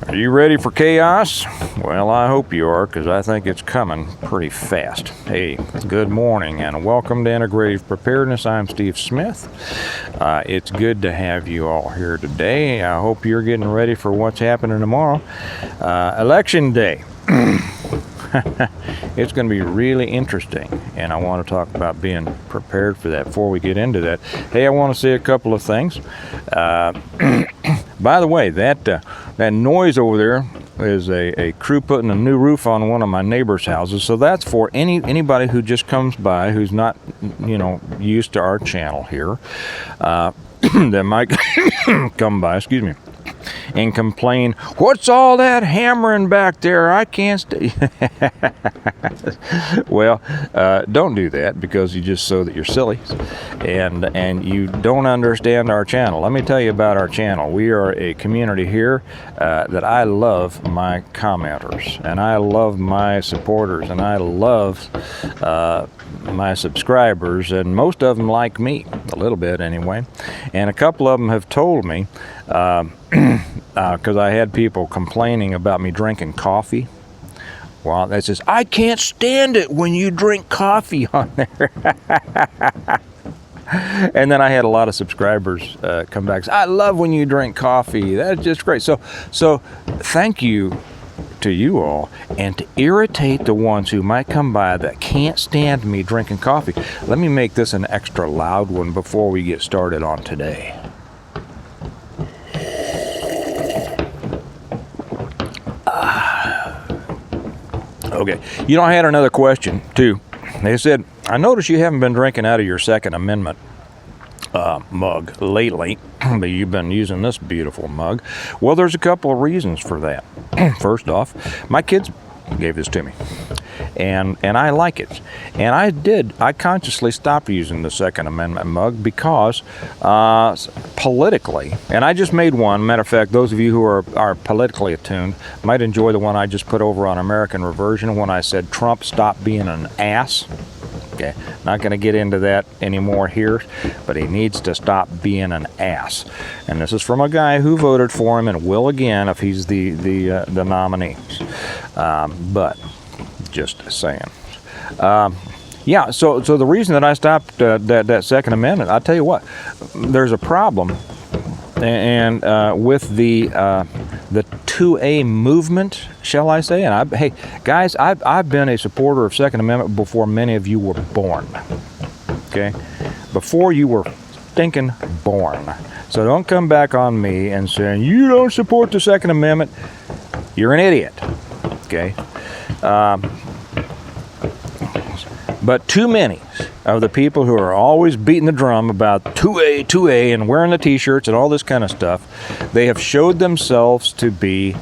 Are you ready for chaos? Well, I hope you are, because I think it's coming pretty fast. Hey, good morning and welcome to Integrative Preparedness. I'm Steve Smith. It's good to have you all here today. I hope you're getting ready for what's happening tomorrow. Election day. It's going to be really interesting, and I want to talk about being prepared for that. Before we get into that, hey, I want to say a couple of things. By the way, that noise over there is a crew putting a new roof on one of my neighbor's houses. So that's for anybody who just comes by who's not, used to our channel here, that might come by, and complain, what's all that hammering back there? I can't stay. Well, don't do that, because you just show that you're silly and you don't understand our channel. Let me tell you about our channel. We are a community here that I love my commenters, and I love my supporters, and I love my subscribers, and most of them like me, a little bit anyway. And a couple of them have told me, because I had people complaining about me drinking coffee. Well, that says, I can't stand it when you drink coffee on there. And then I had a lot of subscribers come back and say, I love when you drink coffee. That's just great. So thank you to you all, and to irritate the ones who might come by that can't stand me drinking coffee, let me make this an extra loud one before we get started on today. Okay, I had another question too. They said, I noticed you haven't been drinking out of your Second Amendment mug lately, but you've been using this beautiful mug. Well, there's a couple of reasons for that. First off, my kids gave this to me, and I like it. And I consciously stopped using the Second Amendment mug because politically, and I just made one. Matter of fact, those of you who are politically attuned might enjoy the one I just put over on American Reversion when I said Trump stop being an ass. Okay, not going to get into that anymore here, but he needs to stop being an ass. And this is from a guy who voted for him and will again if he's the nominee. But just saying. Yeah, so the reason that I stopped that Second Amendment, I'll tell you what, there's a problem, and with the 2A movement, shall I say? And hey, guys, I've been a supporter of Second Amendment before many of you were born. Okay, before you were thinking born. So don't come back on me and saying you don't support the Second Amendment. You're an idiot. Okay. But too many of the people who are always beating the drum about 2A, and wearing the t-shirts and all this kind of stuff, they have showed themselves to be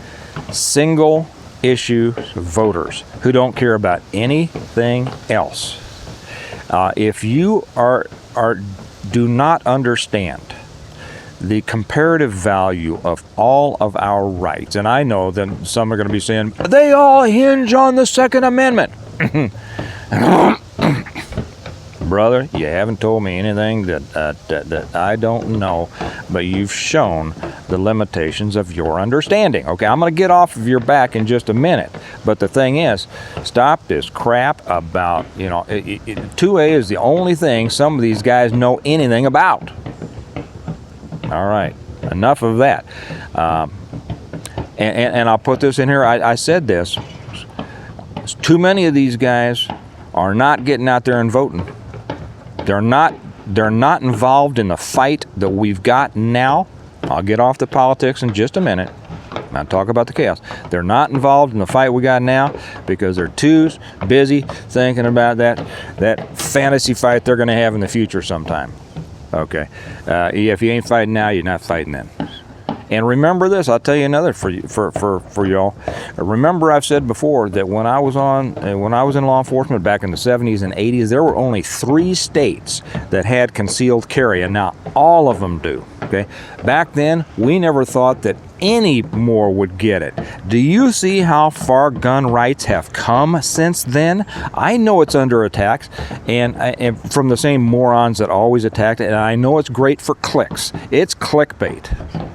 single issue voters who don't care about anything else. If you do not understand the comparative value of all of our rights, and I know that some are going to be saying, they all hinge on the Second Amendment. Brother, you haven't told me anything that I don't know, but you've shown the limitations of your understanding. Okay, I'm going to get off of your back in just a minute, but the thing is, stop this crap about, 2A is the only thing some of these guys know anything about. All right, enough of that. And I'll put this in here. I said this. Too many of these guys are not getting out there and voting. They're not involved in the fight that we've got now. I'll get off the politics in just a minute. I'll talk about the chaos. They're not involved in the fight we got now because they're too busy thinking about that fantasy fight they're going to have in the future sometime. Okay. If you ain't fighting now, you're not fighting then. And remember this, I'll tell you another for y'all. Remember, I've said before that when I was in law enforcement back in the 70s and 80s, there were only 3 states that had concealed carry, and now all of them do. Okay, back then we never thought that any more would get it. Do you see how far gun rights have come since then? I know it's under attack, and from the same morons that always attacked it, and I know it's great for clicks. It's clickbait.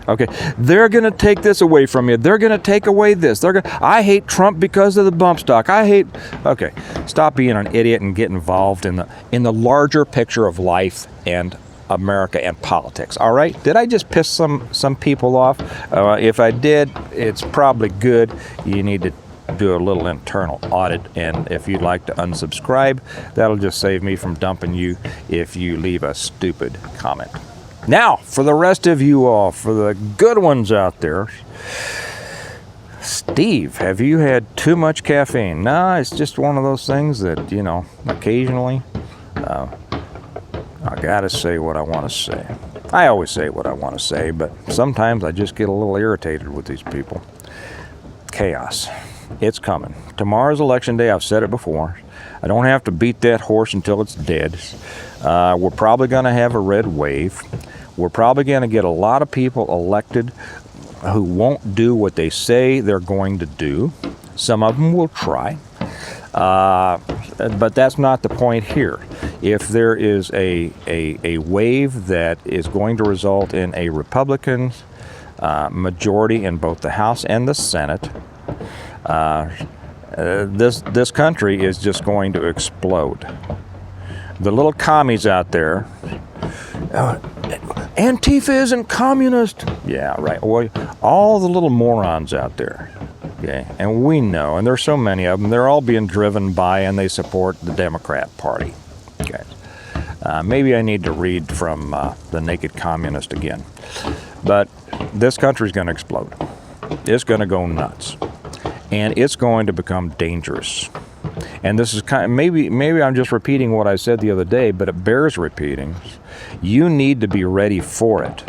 Okay, they're going to take this away from you. They're going to take away this. I hate Trump because of the bump stock. Okay, stop being an idiot and get involved in the larger picture of life and America and politics. All right? Did I just piss some people off? If I did, it's probably good. You need to do a little internal audit, and if you'd like to unsubscribe, that'll just save me from dumping you if you leave a stupid comment. Now, for the rest of you all, for the good ones out there, Steve, have you had too much caffeine? No, it's just one of those things that, occasionally, I gotta say what I want to say. I always say what I want to say, but sometimes I just get a little irritated with these people. Chaos. It's coming. Tomorrow's election day. I've said it before. I don't have to beat that horse until it's dead. We're probably going to have a red wave. We're probably going to get a lot of people elected who won't do what they say they're going to do. Some of them will try. But that's not the point here. If there is a wave that is going to result in a Republican majority in both the House and the Senate, this country is just going to explode. The little commies out there, Antifa isn't communist. Yeah, right. Well, all the little morons out there. Okay, and we know, and there's so many of them, they're all being driven by and they support the Democrat Party. Okay. Maybe I need to read from The Naked Communist again. But this country's going to explode. It's going to go nuts. And it's going to become dangerous. And this is maybe I'm just repeating what I said the other day, but it bears repeating. You need to be ready for it.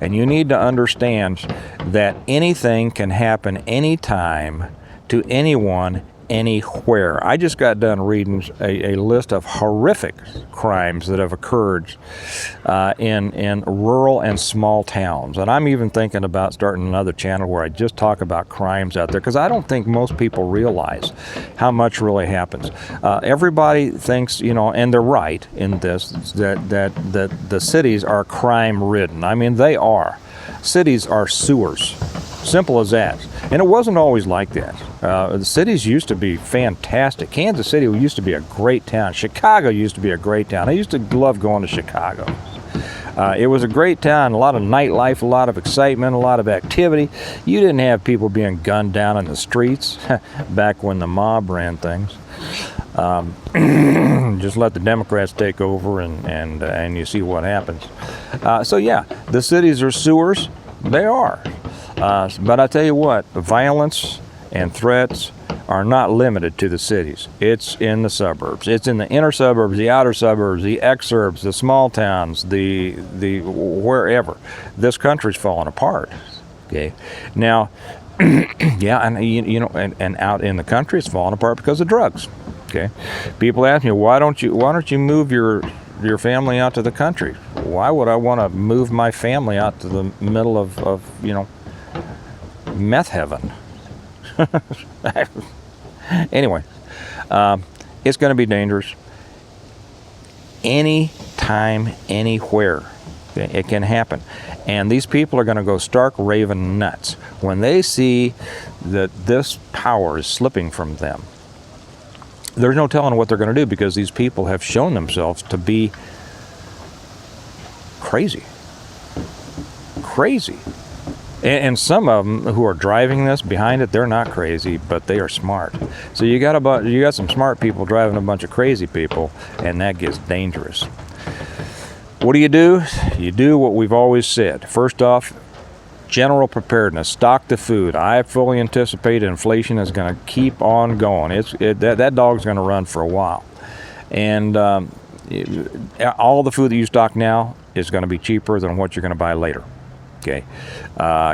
And you need to understand that anything can happen anytime to anyone, anywhere. I just got done reading a list of horrific crimes that have occurred in rural and small towns. And I'm even thinking about starting another channel where I just talk about crimes out there, because I don't think most people realize how much really happens. Everybody thinks, and they're right in this, that the cities are crime-ridden. I mean, they are. Cities are sewers. Simple as that. And it wasn't always like that. The cities used to be fantastic. Kansas City used to be a great town. Chicago used to be a great town. I used to love going to Chicago. It was a great town, a lot of nightlife, a lot of excitement, a lot of activity. You didn't have people being gunned down in the streets back when the mob ran things. Just let the Democrats take over and you see what happens. So yeah, the cities are sewers. They are. But I tell you what, violence and threats are not limited to the cities. It's in the suburbs. It's in the inner suburbs, the outer suburbs, the exurbs, the small towns, the wherever. This country's falling apart. Okay, now, yeah, and and out in the country, it's falling apart because of drugs. Okay, people ask me, why don't you move your family out to the country? Why would I want to move my family out to the middle of meth heaven? Anyway, it's going to be dangerous. Anytime, anywhere, it can happen. And these people are going to go stark raving nuts when they see that this power is slipping from them. There's no telling what they're going to do, because these people have shown themselves to be crazy. Crazy. And some of them who are driving this behind it, they're not crazy, but they are smart. So you got some smart people driving a bunch of crazy people, and that gets dangerous. What do? You do what we've always said. First off, general preparedness. Stock the food. I fully anticipate inflation is going to keep on going. That dog's going to run for a while. And all the food that you stock now is going to be cheaper than what you're going to buy later. Okay,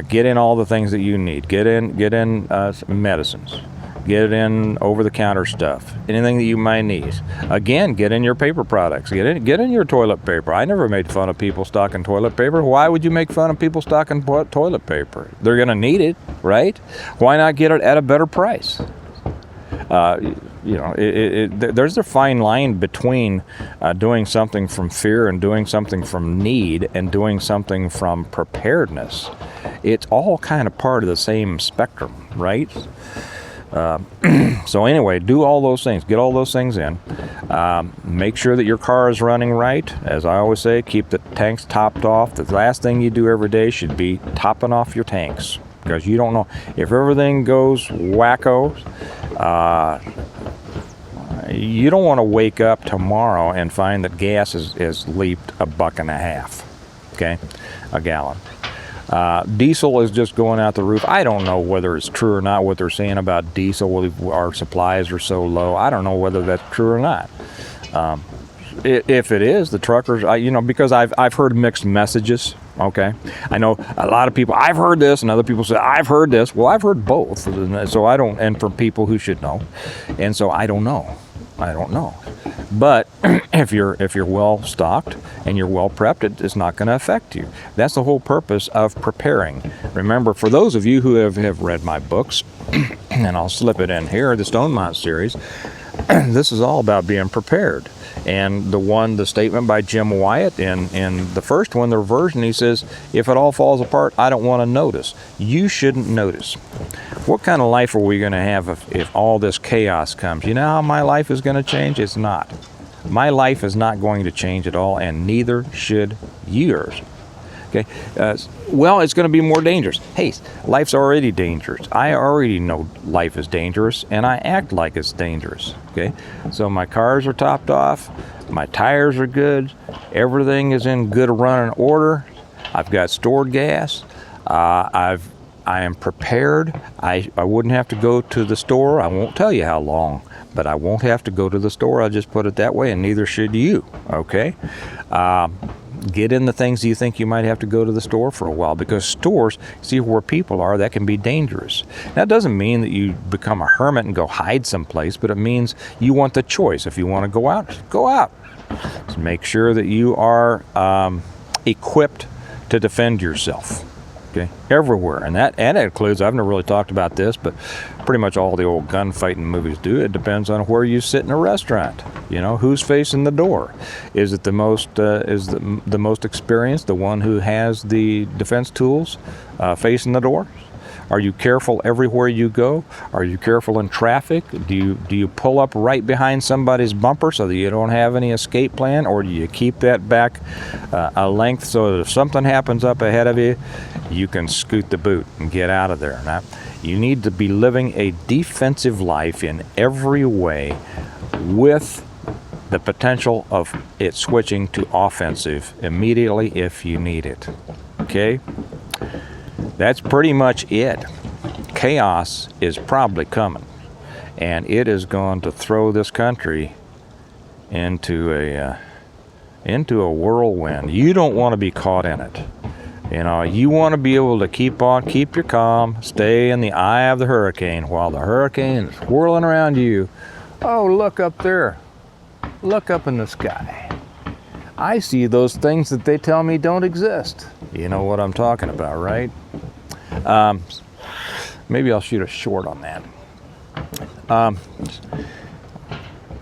get in all the things that you need. Get in medicines. Get in over-the-counter stuff. Anything that you might need. Again, get in your paper products. Get in your toilet paper. I never made fun of people stocking toilet paper. Why would you make fun of people stocking toilet paper? They're going to need it, right? Why not get it at a better price? there's a fine line between doing something from fear and doing something from need and doing something from preparedness. It's all kind of part of the same spectrum, right? So anyway, do all those things. Get all those things in. Make sure that your car is running right. As I always say, keep the tanks topped off. The last thing you do every day should be topping off your tanks, because you don't know if everything goes wacko. You don't want to wake up tomorrow and find that gas is leaped $1.50, okay, a gallon. Diesel is just going out the roof. I don't know whether it's true or not what they're saying about diesel. Our supplies are so low. I don't know whether that's true or not. If it is, the truckers, because I've heard mixed messages. Okay, I know a lot of people. I've heard this, and other people say I've heard this. Well, I've heard both. So I don't, and from people who should know, and so I don't know. But if you're well stocked and you're well prepped, it's not going to affect you. That's the whole purpose of preparing. Remember, for those of you who have read my books, and I'll slip it in here, the Stonemont series, this is all about being prepared. And the statement by Jim Wyatt in the first one, the version, he says, if it all falls apart, I don't want to notice. You shouldn't notice. What kind of life are we going to have if all this chaos comes? You know how my life is going to change? It's not. My life is not going to change at all, and neither should yours. Okay. Well, it's going to be more dangerous. Hey, life's already dangerous. I already know life is dangerous, and I act like it's dangerous. Okay. So my cars are topped off. My tires are good. Everything is in good running order. I've got stored gas. I am prepared. I wouldn't have to go to the store. I won't tell you how long, but I won't have to go to the store. I'll just put it that way, and neither should you. Okay. Get in the things you think you might have to go to the store for a while, because stores, see where people are, that can be dangerous. That doesn't mean that you become a hermit and go hide someplace, but it means you want the choice. If you want to go out, go out. So make sure that you are equipped to defend yourself. Okay, everywhere, and that includes, I've never really talked about this, but pretty much all the old gunfighting movies do. It depends on where you sit in a restaurant. Who's facing the door. Is it the most the most experienced, the one who has the defense tools facing the door? Are you careful everywhere you go? Are you careful in traffic? Do you pull up right behind somebody's bumper so that you don't have any escape plan, or do you keep that back a length so that if something happens up ahead of you, you can scoot the boot and get out of there? Now, you need to be living a defensive life in every way, with the potential of it switching to offensive immediately if you need it. Okay? That's pretty much it. Chaos is probably coming, and it is going to throw this country into a whirlwind. You don't want to be caught in it. You want to be able to keep your calm, stay in the eye of the hurricane while the hurricane is whirling around you. Oh, look up there. Look up in the sky. I see those things that they tell me don't exist. You know what I'm talking about, right? Maybe I'll shoot a short on that.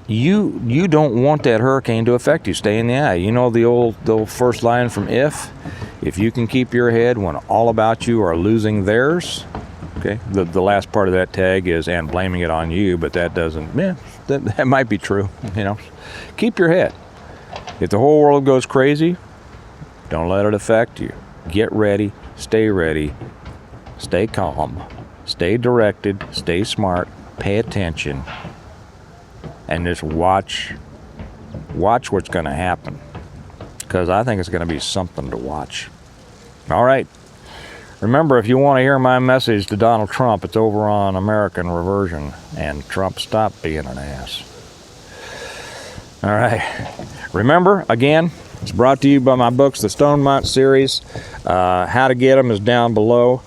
You don't want that hurricane to affect you. Stay in the eye. You know the old first line from If you can keep your head when all about you are losing theirs. Okay, the last part of that tag is and blaming it on you, but that doesn't. That might be true. Keep your head. If the whole world goes crazy, don't let it affect you. Get ready. Stay calm. Stay directed. Stay smart. Pay attention. And just watch what's going to happen, because I think it's going to be something to watch. All right. Remember, if you want to hear my message to Donald Trump, it's over on American Reversion. And Trump, stop being an ass. All right. Remember, again, it's brought to you by my books, the Stonemont series. How to get them is down below.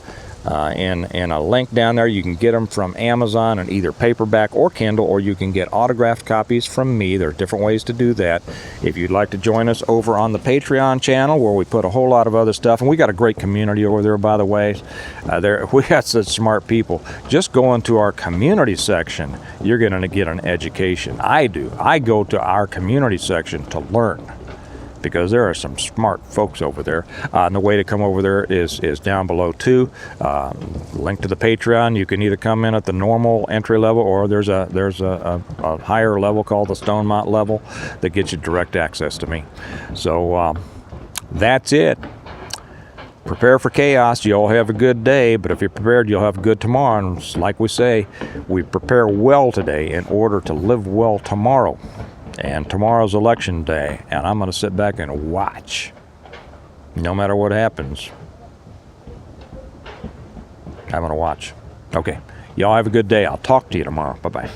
and a link down there. You can get them from Amazon in either paperback or Kindle, or you can get autographed copies from me. There are different ways to do that. If you'd like to join us over on the Patreon channel, where we put a whole lot of other stuff, and we got a great community over there, by the way. We got such smart people. Just go into our community section, you're going to get an education. I do. I go to our community section to learn, because there are some smart folks over there. And the way to come over there is down below too. Link to the Patreon. You can either come in at the normal entry level, or there's a higher level called the Stonemont level that gets you direct access to me. So that's it. Prepare for chaos. You all have a good day, but if you're prepared, you'll have a good tomorrow. And like we say, we prepare well today in order to live well tomorrow. And tomorrow's election day, and I'm going to sit back and watch. No matter what happens, I'm going to watch. Okay, y'all have a good day. I'll talk to you tomorrow. Bye-bye.